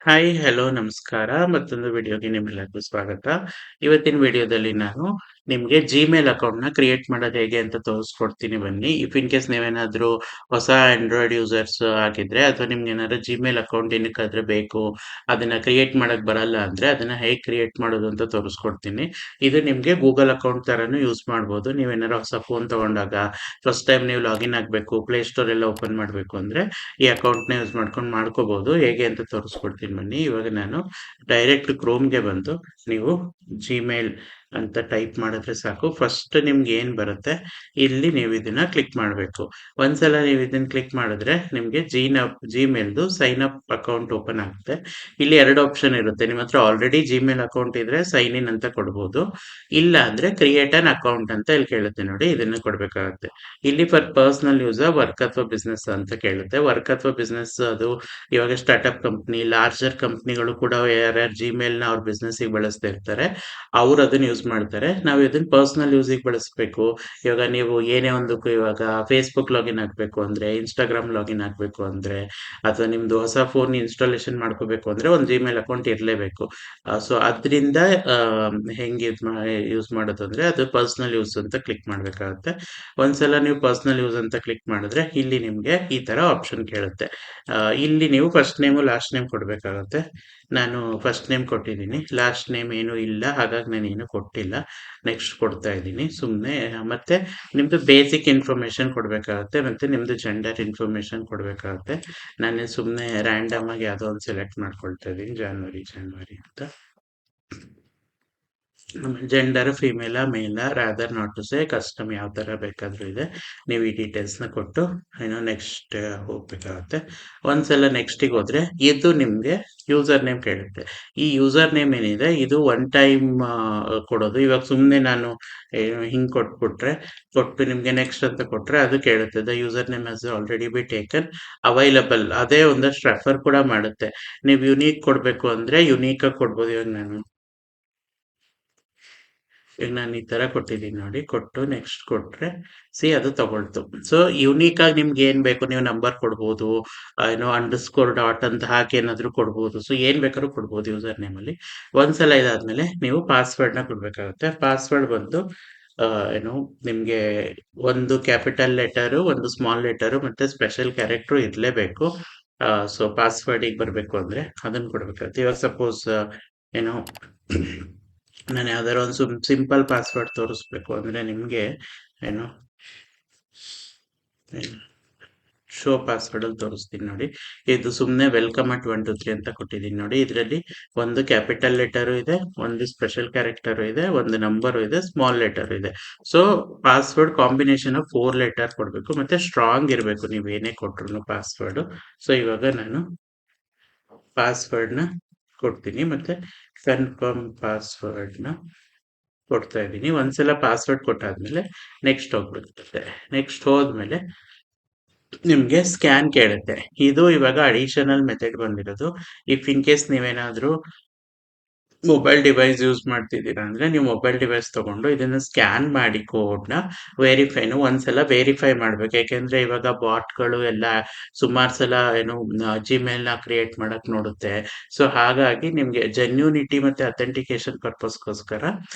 Hi, hello, ನಮಸ್ಕಾರ. ಮತ್ತೊಂದು ವಿಡಿಯೋಗೆ ನಿಮ್ಮೆಲ್ಲರಿಗೂ ಸ್ವಾಗತ. ಇವತ್ತಿನ ವಿಡಿಯೋದಲ್ಲಿ ನಾನು ನಿಮ್ಗೆ ಜಿಮೇಲ್ ಅಕೌಂಟ್‌ನ ಕ್ರಿಯೇಟ್ ಮಾಡೋದು ಹೇಗೆ ಅಂತ ತೋರಿಸ್ಕೊಡ್ತೀನಿ ಬನ್ನಿ. ಇಫ್ ಇನ್ ಕೇಸ್ ನೀವೇನಾದ್ರೂ ಹೊಸ ಆಂಡ್ರಾಯ್ಡ್ ಯೂಸರ್ಸ್ ಆಗಿದ್ರೆ ಅಥವಾ ನಿಮ್ಗೇನಾದ್ರು ಜಿಮೇಲ್ ಅಕೌಂಟ್ ಏನಕ್ಕಾದ್ರೆ ಬೇಕು, ಅದನ್ನ ಕ್ರಿಯೇಟ್ ಮಾಡಕ್ ಬರಲ್ಲ ಅಂದ್ರೆ ಅದನ್ನ ಹೇಗೆ ಕ್ರಿಯೇಟ್ ಮಾಡೋದು ಅಂತ ತೋರಿಸ್ಕೊಡ್ತೀನಿ. ಇದು ನಿಮ್ಗೆ ಗೂಗಲ್ ಅಕೌಂಟ್ ತರಾನು ಯೂಸ್ ಮಾಡ್ಬೋದು. ನೀವೇನಾದ್ರು ಹೊಸ ಫೋನ್ ತಗೊಂಡಾಗ ಫಸ್ಟ್ ಟೈಮ್ ನೀವು ಲಾಗಿನ್ ಆಗ್ಬೇಕು, ಪ್ಲೇ ಸ್ಟೋರ್ ಎಲ್ಲ ಓಪನ್ ಮಾಡ್ಬೇಕು ಅಂದ್ರೆ ಈ ಅಕೌಂಟ್‌ನ ಯೂಸ್ ಮಾಡ್ಕೊಂಡು ಮಾಡ್ಕೋಬಹುದು. ಹೇಗೆ ಅಂತ ತೋರಿಸ್ಕೊಡ್ತೀನಿ ಬನ್ನಿ. ಇವಾಗ ನಾನು ಡೈರೆಕ್ಟ್ ಕ್ರೋಮ್‌ಗೆ ಬಂದು ನೀವು ಜಿಮೇಲ್ ಅಂತ ಟೈಪ್ ಮಾಡಿದ್ರೆ ಸಾಕು. ಫಸ್ಟ್ ನಿಮ್ಗೆ ಏನ್ ಬರುತ್ತೆ, ಇಲ್ಲಿ ನೀವು ಇದನ್ನ ಕ್ಲಿಕ್ ಮಾಡಬೇಕು. ಒಂದ್ಸಲ ನೀವು ಇದನ್ನ ಕ್ಲಿಕ್ ಮಾಡಿದ್ರೆ ನಿಮ್ಗೆ ಜಿಮೇಲ್‌ದು ಸೈನ್ ಅಪ್ ಅಕೌಂಟ್ ಓಪನ್ ಆಗುತ್ತೆ. ಇಲ್ಲಿ 2 ಆಪ್ಷನ್ ಇರುತ್ತೆ. ನಿಮ್ಮ ಹತ್ರ ಆಲ್ರೆಡಿ ಜಿಮೇಲ್ ಅಕೌಂಟ್ ಇದ್ರೆ ಸೈನ್ ಇನ್ ಅಂತ ಕೊಡ್ಬೋದು. ಇಲ್ಲ ಅಂದ್ರೆ ಕ್ರಿಯೇಟ್ ಅನ್ ಅಕೌಂಟ್ ಅಂತ ಇಲ್ಲಿ ಕೇಳುತ್ತೆ ನೋಡಿ, ಇದನ್ನ ಕೊಡ್ಬೇಕಾಗುತ್ತೆ. ಇಲ್ಲಿ ಫಾರ್ ಪರ್ಸನಲ್ ಯೂಸ್ ವರ್ಕ್ ಅಥವಾ ಬಿಸ್ನೆಸ್ ಅಂತ ಕೇಳುತ್ತೆ. ವರ್ಕ್ ಅಥವಾ ಬಿಸ್ನೆಸ್ ಅದು ಇವಾಗ ಸ್ಟಾರ್ಟ್ಅಪ್ ಕಂಪ್ನಿ, ಲಾರ್ಜರ್ ಕಂಪ್ನಿಗಳು ಕೂಡ ಯಾರ್ಯಾರು ಜಿಮೇಲ್‌ನ ಅವ್ರ ಬಿಸ್ನೆಸ್ಸಿಗೆ ಬಳಸ್ತಾ ಇರ್ತಾರೆ, ಅವ್ರು ಅದನ್ನ ಯೂಸ್ ಮಾಡ್ತಾರೆ. ನಾವು ಇದನ್ನ ಪರ್ಸನಲ್ ಯೂಸಿಗೆ ಬಳಸಬೇಕು. ಇವಾಗ ನೀವು ಏನೇ ಒಂದಕ್ಕೂ ಇವಾಗ ಫೇಸ್‌ಬುಕ್ ಲಾಗಿನ್ ಆಗ್ಬೇಕು ಅಂದ್ರೆ, ಇನ್‌ಸ್ಟಾಗ್ರಾಮ್ ಲಾಗಿನ್ ಆಗ್ಬೇಕು ಅಂದ್ರೆ, ಅಥವಾ ನಿಮ್ದು ಹೊಸ ಫೋನ್ ಇನ್‌ಸ್ಟಾಲೇಷನ್ ಮಾಡ್ಕೋಬೇಕು ಅಂದ್ರೆ ಒಂದು ಜಿಮೇಲ್ ಅಕೌಂಟ್ ಇರಲೇಬೇಕು. ಸೊ ಅದ್ರಿಂದ ಹೆಂಗೆ ಯೂಸ್ ಮಾಡೋದು ಅಂದ್ರೆ ಅದು ಪರ್ಸನಲ್ ಯೂಸ್ ಅಂತ ಕ್ಲಿಕ್ ಮಾಡ್ಬೇಕಾಗುತ್ತೆ. ಒಂದ್ಸಲ ನೀವು ಪರ್ಸನಲ್ ಯೂಸ್ ಅಂತ ಕ್ಲಿಕ್ ಮಾಡಿದ್ರೆ ಇಲ್ಲಿ ನಿಮ್ಗೆ ಈ ತರ ಆಪ್ಷನ್ ಕೇಳುತ್ತೆ. ಇಲ್ಲಿ ನೀವು ಫಸ್ಟ್ ನೇಮು ಲಾಸ್ಟ್ ನೇಮ್ ಕೊಡ್ಬೇಕಾಗುತ್ತೆ. ನಾನು ಫಸ್ಟ್ ನೇಮ್ ಕೊಟ್ಟಿದ್ದೀನಿ, ಲಾಸ್ಟ್ ನೇಮ್ ಏನು ಇಲ್ಲ, ಹಾಗಾಗಿ ನಾನು ಏನು ಕೊಟ್ಟಿಲ್ಲ. ನೆಕ್ಸ್ಟ್ ಕೊಡ್ತಾ ಇದ್ದೀನಿ ಸುಮ್ಮನೆ. ಮತ್ತೆ ನಿಮ್ದು ಬೇಸಿಕ್ ಇನ್ಫಾರ್ಮೇಶನ್ ಕೊಡ್ಬೇಕಾಗುತ್ತೆ, ಮತ್ತೆ ನಿಮ್ದು ಜೆಂಡರ್ ಇನ್ಫಾರ್ಮೇಶನ್ ಕೊಡ್ಬೇಕಾಗುತ್ತೆ. ನಾನು ಸುಮ್ಮನೆ ರ್ಯಾಂಡಮ್ ಆಗಿ ಯಾವುದೋ ಒಂದು ಸೆಲೆಕ್ಟ್ ಮಾಡ್ಕೊಳ್ತಾ ಇದ್ದೀನಿ, ಜಾನ್ವರಿ ಅಂತ. Gender female male rather not to say custom ಯಾವ ಥರ ಬೇಕಾದರೂ ಇದೆ. ನೀವು ಈ ಡೀಟೇಲ್ಸ್ನ ಕೊಟ್ಟು ಏನೋ ನೆಕ್ಸ್ಟ್ ಹೋಗ್ಬೇಕಾಗುತ್ತೆ. ಒಂದ್ಸಲ ನೆಕ್ಸ್ಟಿಗೆ ಹೋದ್ರೆ ಇದು ನಿಮಗೆ ಯೂಸರ್ ನೇಮ್ ಕೇಳುತ್ತೆ. ಈ ಯೂಸರ್ ನೇಮ್ ಏನಿದೆ ಇದು ಒನ್ ಟೈಮ್ ಕೊಡೋದು. ಇವಾಗ ಸುಮ್ಮನೆ ನಾನು ಹಿಂಗೆ ಕೊಟ್ಟು ನಿಮಗೆ ನೆಕ್ಸ್ಟ್ ಅಂತ ಕೊಟ್ಟರೆ ಅದು ಕೇಳುತ್ತೆ the user name has already be taken available. ಅದೇ ಒಂದಷ್ಟು ರೆಫರ್ ಕೂಡ ಮಾಡುತ್ತೆ. ನೀವು ಯುನೀಕ್ ಕೊಡಬೇಕು ಅಂದರೆ ಯುನೀಕಾಗಿ ಕೊಡ್ಬೋದು. ಈಗ ನಾನು ಈ ತರ ಕೊಟ್ಟಿದ್ದೀನಿ ನೋಡಿ, ಕೊಟ್ಟು ನೆಕ್ಸ್ಟ್ ಕೊಟ್ರೆ ಅದು ತಗೊಳ್ತು. ಸೊ ಯುನೀಕ್ ಆಗಿ ನಿಮ್ಗೆ ಏನ್ ಬೇಕು ನೀವು ನಂಬರ್ ಕೊಡ್ಬೋದು, ಏನೋ ಅಂಡರ್ಸ್ಕೋರ್ ಡಾಟ್ ಅಂತ ಹಾಕಿ ಏನಾದ್ರು ಕೊಡ್ಬೋದು. ಸೊ ಏನ್ ಬೇಕಾದ್ರೂ ಕೊಡ್ಬೋದು ಯೂಸರ್ ನೇಮ್ ಅಲ್ಲಿ. ಒಂದ್ಸಲ ಇದಾದ್ಮೇಲೆ ನೀವು ಪಾಸ್ವರ್ಡ್ ನ ಕೊಡ್ಬೇಕಾಗುತ್ತೆ. ಪಾಸ್ವರ್ಡ್ ಬಂದು ಏನು ನಿಮ್ಗೆ ಒಂದು ಕ್ಯಾಪಿಟಲ್ ಲೆಟರು, ಒಂದು ಸ್ಮಾಲ್ ಲೆಟರು ಮತ್ತೆ ಸ್ಪೆಷಲ್ ಕ್ಯಾರೆಕ್ಟರ್ ಇರಲೇಬೇಕು. ಸೊ ಪಾಸ್ವರ್ಡಿಗೆ ಬರಬೇಕು ಅಂದ್ರೆ ಅದನ್ನ ಕೊಡ್ಬೇಕಾಗುತ್ತೆ. ಇವಾಗ ಸಪೋಸ್ ಏನೋ ನಾನು ಯಾವ್ದಾರ ಒಂದು ಸಿಂಪಲ್ ಪಾಸ್ವರ್ಡ್ ತೋರಿಸ್ಬೇಕು ಅಂದ್ರೆ ನಿಮ್ಗೆ ಏನು ಶೋ ಪಾಸ್ವರ್ಡ್ ಅಲ್ಲಿ ತೋರಿಸ್ತೀನಿ ನೋಡಿ. ಇದು ಸುಮ್ಮನೆ ವೆಲ್ಕಮ್ ಅಟ್ 1 2 3 ಅಂತ ಕೊಟ್ಟಿದ್ದೀನಿ ನೋಡಿ. ಇದರಲ್ಲಿ ಒಂದು ಕ್ಯಾಪಿಟಲ್ ಲೆಟರು ಇದೆ, ಒಂದು ಸ್ಪೆಷಲ್ ಕ್ಯಾರೆಕ್ಟರ್ ಇದೆ, ಒಂದು ನಂಬರು ಇದೆ, ಸ್ಮಾಲ್ ಲೆಟರ್ ಇದೆ. So password combination of 4 letter ಕೊಡಬೇಕು, ಮತ್ತೆ ಸ್ಟ್ರಾಂಗ್ ಇರಬೇಕು ನೀವು ಏನೇ ಕೊಟ್ರು ಪಾಸ್ವರ್ಡ್. ಸೊ ಇವಾಗ ನಾನು ಪಾಸ್ವರ್ಡ್ನ ಕೊಡ್ತೀನಿ, ಮತ್ತೆ ಕನ್ಫರ್ಮ್ ಪಾಸ್ವರ್ಡ್ನ ಕೊಡ್ತಾ ಇದ್ದೀನಿ. ಒಂದ್ಸಲ ಪಾಸ್ವರ್ಡ್ ಕೊಟ್ಟಾದ್ಮೇಲೆ ನೆಕ್ಸ್ಟ್ ಹೋಗ್ಬಿಡುತ್ತೆ. ನೆಕ್ಸ್ಟ್ ಹೋದ್ಮೇಲೆ ನಿಮ್ಗೆ ಸ್ಕ್ಯಾನ್ ಕೇಳುತ್ತೆ. ಇದು ಇವಾಗ ಅಡಿಷನಲ್ ಮೆಥಡ್ ಬಂದಿರೋದು. ಇಫ್ ಇನ್ ಕೇಸ್ ನೀವೇನಾದ್ರೂ ಮೊಬೈಲ್ ಡಿವೈಸ್ ಯೂಸ್ ಮಾಡ್ತಿದ್ದೀರಾ ಅಂದ್ರೆ ನೀವು ಮೊಬೈಲ್ ಡಿವೈಸ್ ತಗೊಂಡು ಇದನ್ನ ಸ್ಕ್ಯಾನ್ ಮಾಡಿ ಕೋಡ್ನ ಒಂದ್ಸಲ ವೆರಿಫೈ ಮಾಡ್ಬೇಕು. ಯಾಕೆಂದ್ರೆ ಇವಾಗ ಬಾಟ್ಗಳು ಎಲ್ಲ ಸುಮಾರು ಸಲ ಏನು ಜಿಮೇಲ್ನ ಕ್ರಿಯೇಟ್ ಮಾಡಕ್ ನೋಡುತ್ತೆ. ಸೊ ಹಾಗಾಗಿ ನಿಮ್ಗೆ ಜೆನ್ಯೂನಿಟಿ ಮತ್ತೆ ಅಥೆಂಟಿಕೇಶನ್ ಪರ್ಪಸ್ಗೋಸ್ಕರ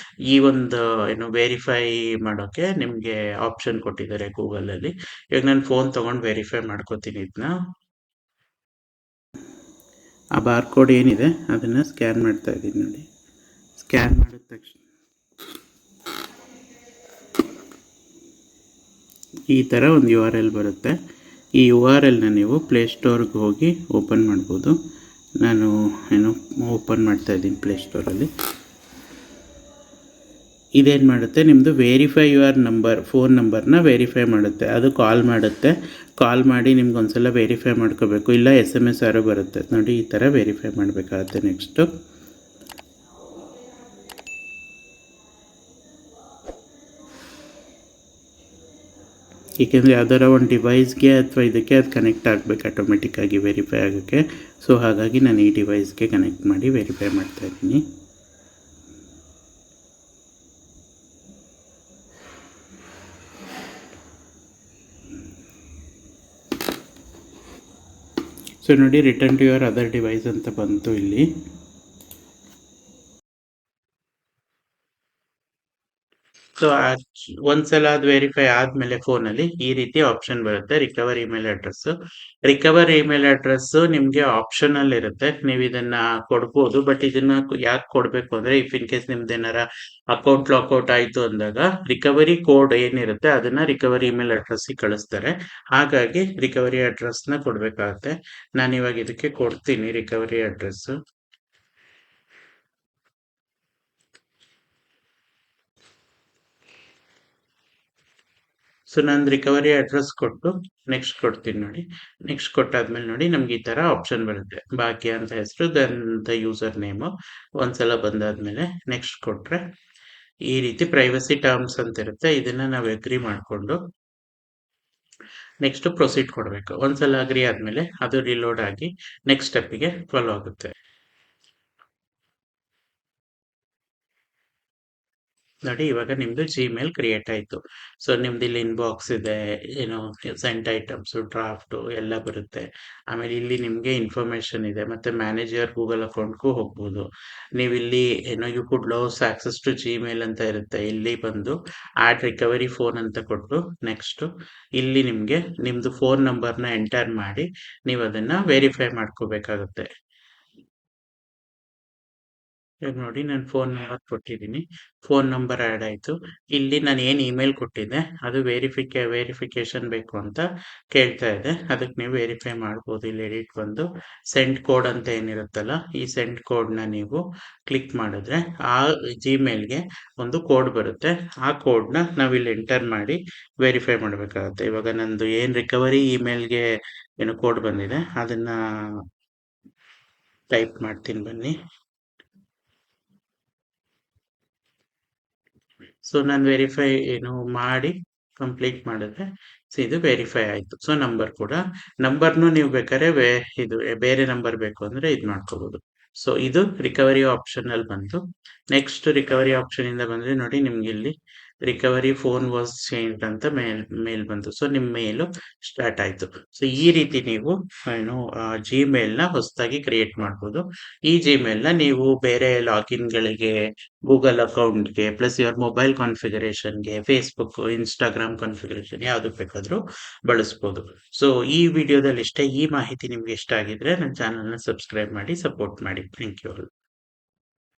ಈ ಒಂದು ಏನು ವೆರಿಫೈ ಮಾಡೋಕೆ ನಿಮ್ಗೆ ಆಪ್ಷನ್ ಕೊಟ್ಟಿದ್ದಾರೆ ಗೂಗಲ್ ಅಲ್ಲಿ. ಇವಾಗ ನಾನು ಫೋನ್ ತಗೊಂಡು ವೆರಿಫೈ ಮಾಡ್ಕೋತೀನಿ ಇದನ್ನ. ಆ ಬಾರ್ಕೋಡ್ ಏನಿದೆ ಅದನ್ನು ಸ್ಕ್ಯಾನ್ ಮಾಡ್ತಾ ಇದ್ದೀನಿ ನೋಡಿ. ಸ್ಕ್ಯಾನ್ ಮಾಡಿದ ತಕ್ಷಣ ಈ ಥರ ಒಂದು URL ಬರುತ್ತೆ. ಈ URLನ ನೀವು ಪ್ಲೇಸ್ಟೋರ್ಗೆ ಹೋಗಿ ಓಪನ್ ಮಾಡ್ಬೋದು. ನಾನು ಓಪನ್ ಮಾಡ್ತಾ ಇದ್ದೀನಿ ಪ್ಲೇಸ್ಟೋರಲ್ಲಿ. ಇದೇನು ಮಾಡುತ್ತೆ, ನಿಮ್ಮದು ವೆರಿಫೈ ಯುವರ್ ನಂಬರ್, ಫೋನ್ ನಂಬರ್ನ ವೆರಿಫೈ ಮಾಡುತ್ತೆ. ಅದು ಕಾಲ್ ಮಾಡುತ್ತೆ. ಕಾಲ್ ಮಾಡಿ ನಿಮ್ಗೆ ಒಂದ್ಸಲ ವೆರಿಫೈ ಮಾಡ್ಕೋಬೇಕು. ಇಲ್ಲ SMS ಆರು ಬರುತ್ತೆ ನೋಡಿ, ಈ ಥರ ವೆರಿಫೈ ಮಾಡಬೇಕಾಗತ್ತೆ. ನೆಕ್ಸ್ಟು ಏಕೆಂದರೆ ಯಾವ್ದಾರ ಒಂದು ಡಿವೈಸ್ಗೆ ಅಥವಾ ಇದಕ್ಕೆ ಅದು ಕನೆಕ್ಟ್ ಆಗಬೇಕು ಆಟೋಮೆಟಿಕ್ಕಾಗಿ ವೆರಿಫೈ ಆಗೋಕ್ಕೆ. ಸೊ ಹಾಗಾಗಿ ನಾನು ಈ ಡಿವೈಸ್ಗೆ ಕನೆಕ್ಟ್ ಮಾಡಿ ವೆರಿಫೈ ಮಾಡ್ತಾಯಿದ್ದೀನಿ. ಸೊ ನೋಡಿ return to your other device ಅಂತ ಬಂತು ಇಲ್ಲಿ. ಸೊ ಒಂದ್ಸಲ ಅದು ವೆರಿಫೈ ಆದ್ಮೇಲೆ ಫೋನಲ್ಲಿ ಈ ರೀತಿ ಆಪ್ಷನ್ ಬರುತ್ತೆ, recover email address. Recover email address ನಿಮ್ಗೆ ಆಪ್ಷನಲ್ ಇರುತ್ತೆ, ನೀವು ಇದನ್ನ ಕೊಡ್ಬೋದು. ಬಟ್ ಇದನ್ನ ಯಾಕೆ ಕೊಡ್ಬೇಕು ಅಂದ್ರೆ, ಇಫ್ ಇನ್ ಕೇಸ್ ನಿಮ್ದು ಏನಾರ ಅಕೌಂಟ್ ಲಾಕ್ಔಟ್ ಆಯ್ತು ಅಂದಾಗ ರಿಕವರಿ ಕೋಡ್ ಏನಿರುತ್ತೆ ಅದನ್ನ ರಿಕವರಿ ಇಮೇಲ್ ಅಡ್ರೆಸ್ ಕಳಿಸ್ತಾರೆ. ಹಾಗಾಗಿ ರಿಕವರಿ ಅಡ್ರೆಸ್ ನ ಕೊಡ್ಬೇಕಾಗತ್ತೆ. ನಾನು ಇವಾಗ ಇದಕ್ಕೆ ಕೊಡ್ತೀನಿ ರಿಕವರಿ ಅಡ್ರೆಸ್. ಸೊ ನಾನು ರಿಕವರಿ ಅಡ್ರೆಸ್ ಕೊಟ್ಟು ನೆಕ್ಸ್ಟ್ ಕೊಡ್ತೀನಿ ನೋಡಿ. ನೆಕ್ಸ್ಟ್ ಕೊಟ್ಟಾದ್ಮೇಲೆ ನೋಡಿ ನಮ್ಗೆ ಈ ತರ ಆಪ್ಷನ್ ಬರುತ್ತೆ, ಭಾಗ್ಯ ಅಂತ ಹೆಸರು, ದೆನ್ ದ ಯೂಸರ್ ನೇಮು. ಒಂದ್ಸಲ ಬಂದಾದ್ಮೇಲೆ ನೆಕ್ಸ್ಟ್ ಕೊಟ್ರೆ ಈ ರೀತಿ ಪ್ರೈವಸಿ ಟರ್ಮ್ಸ್ ಅಂತ ಇರುತ್ತೆ. ಇದನ್ನ ನಾವು ಅಗ್ರಿ ಮಾಡ್ಕೊಂಡು ನೆಕ್ಸ್ಟ್ ಪ್ರೊಸೀಡ್ ಕೊಡಬೇಕು. ಒಂದ್ಸಲ ಅಗ್ರಿ ಆದ್ಮೇಲೆ ಅದು ರಿಲೋಡ್ ಆಗಿ ನೆಕ್ಸ್ಟ್ ಸ್ಟೆಪ್ಗೆ ಫಾಲೋ ಆಗುತ್ತೆ. ನೋಡಿ ಇವಾಗ ನಿಮ್ದು ಜಿಮೇಲ್ ಕ್ರಿಯೇಟ್ ಆಯ್ತು. ಸೊ ನಿಮ್ದು ಇಲ್ಲಿ ಇನ್ಬಾಕ್ಸ್ ಇದೆ, ಏನು ಸೆಂಟ್ ಐಟಮ್ಸ್, ಡ್ರಾಫ್ಟ್ ಎಲ್ಲ ಬರುತ್ತೆ. ಆಮೇಲೆ ಇಲ್ಲಿ ನಿಮ್ಗೆ ಇನ್ಫಾರ್ಮೇಶನ್ ಇದೆ, ಮತ್ತೆ ಮ್ಯಾನೇಜರ್ ಗೂಗಲ್ ಅಕೌಂಟ್ಗೂ ಹೋಗ್ಬೋದು. ನೀವು ಇಲ್ಲಿ ಏನೋ you could lose access to Gmail ಅಂತ ಇರುತ್ತೆ, ಇಲ್ಲಿ ಬಂದು ಆಡ್ ರಿಕವರಿ ಫೋನ್ ಅಂತ ಕೊಟ್ಟು ನೆಕ್ಸ್ಟ್ ಇಲ್ಲಿ ನಿಮ್ಗೆ ನಿಮ್ದು ಫೋನ್ ನಂಬರ್ನ ಎಂಟರ್ ಮಾಡಿ ನೀವು ಅದನ್ನ ವೆರಿಫೈ ಮಾಡ್ಕೋಬೇಕಾಗುತ್ತೆ. ಇವಾಗ ನೋಡಿ ನಾನು ಫೋನ್ ನಂಬರ್ ಕೊಟ್ಟಿದ್ದೀನಿ, ಫೋನ್ ನಂಬರ್ ಆ್ಯಡ್ ಆಯಿತು. ಇಲ್ಲಿ ನಾನು ಏನು ಇಮೇಲ್ ಕೊಟ್ಟಿದ್ದೆ ಅದು ವೆರಿಫಿಕೇಶನ್ ಬೇಕು ಅಂತ ಕೇಳ್ತಾ ಇದೆ. ಅದಕ್ಕೆ ನೀವು ವೆರಿಫೈ ಮಾಡ್ಬೋದು. ಇಲ್ಲಿ ಎಡಿಟ್ ಬಂದು ಸೆಂಡ್ ಕೋಡ್ ಅಂತ ಏನಿರುತ್ತಲ್ಲ, ಈ ಸೆಂಡ್ ಕೋಡ್ನ ನೀವು ಕ್ಲಿಕ್ ಮಾಡಿದ್ರೆ ಆ ಜಿಮೇಲ್ಗೆ ಒಂದು ಕೋಡ್ ಬರುತ್ತೆ. ಆ ಕೋಡ್ನ ನಾವಿಲ್ಲಿ ಎಂಟರ್ ಮಾಡಿ ವೆರಿಫೈ ಮಾಡಬೇಕಾಗುತ್ತೆ. ಇವಾಗ ನಂದು ಏನು ರಿಕವರಿ ಇಮೇಲ್ಗೆ ಏನು ಕೋಡ್ ಬಂದಿದೆ ಅದನ್ನ ಟೈಪ್ ಮಾಡ್ತೀನಿ ಬನ್ನಿ. ಸೊ ನಾನು ವೆರಿಫೈ ಏನು ಮಾಡಿ ಕಂಪ್ಲೀಟ್ ಮಾಡಿದ್ರೆ ಸೊ ಇದು ವೆರಿಫೈ ಆಯಿತು. ಸೊ ನಂಬರ್ ಕೂಡ ನಂಬರ್ನು ನೀವು ಬೇಕಾದ್ರೆ ಇದು ಬೇರೆ ನಂಬರ್ ಬೇಕು ಅಂದರೆ ಇದು ಮಾಡ್ಕೋಬೋದು. ಸೊ ಇದು ರಿಕವರಿ ಆಪ್ಷನ್ ಅಲ್ಲಿ ಬಂತು. ನೆಕ್ಸ್ಟ್ ರಿಕವರಿ ಆಪ್ಷನ್ ಇಂದ ಬಂದ್ರೆ ನೋಡಿ ನಿಮ್ಗೆ ಇಲ್ಲಿ ರಿಕವರಿ ಫೋನ್ ವಾಸ್ ಚೇಂಜ್ ಅಂತ ಮೇಲ್ ಬಂತು. ಸೊ ನಿಮ್ಮ ಮೇಲು ಸ್ಟಾರ್ಟ್ ಆಯ್ತು. ಸೊ ಈ ರೀತಿ ನೀವು ಏನು ಜಿಮೇಲ್ನ ಹೊಸದಾಗಿ ಕ್ರಿಯೇಟ್ ಮಾಡ್ಬೋದು. ಈ ಜಿಮೇಲ್ನ ನೀವು ಬೇರೆ ಲಾಗಿನ್ಗಳಿಗೆ, ಗೂಗಲ್ ಅಕೌಂಟ್ಗೆ, ಪ್ಲಸ್ ಯುವರ್ ಮೊಬೈಲ್ ಕಾನ್ಫಿಗರೇಷನ್ಗೆ, ಫೇಸ್ಬುಕ್, ಇನ್ಸ್ಟಾಗ್ರಾಮ್ ಕಾನ್ಫಿಗರೇಷನ್ ಯಾವುದಕ್ಕೆ ಬೇಕಾದರೂ ಬಳಸ್ಬೋದು. ಸೊ ಈ ವಿಡಿಯೋದಲ್ಲಿ ಇಷ್ಟೇ. ಈ ಮಾಹಿತಿ ನಿಮ್ಗೆ ಇಷ್ಟ ಆಗಿದ್ರೆ ನನ್ನ ಚಾನಲ್ನ ಸಬ್ಸ್ಕ್ರೈಬ್ ಮಾಡಿ ಸಪೋರ್ಟ್ ಮಾಡಿ. Thank you all.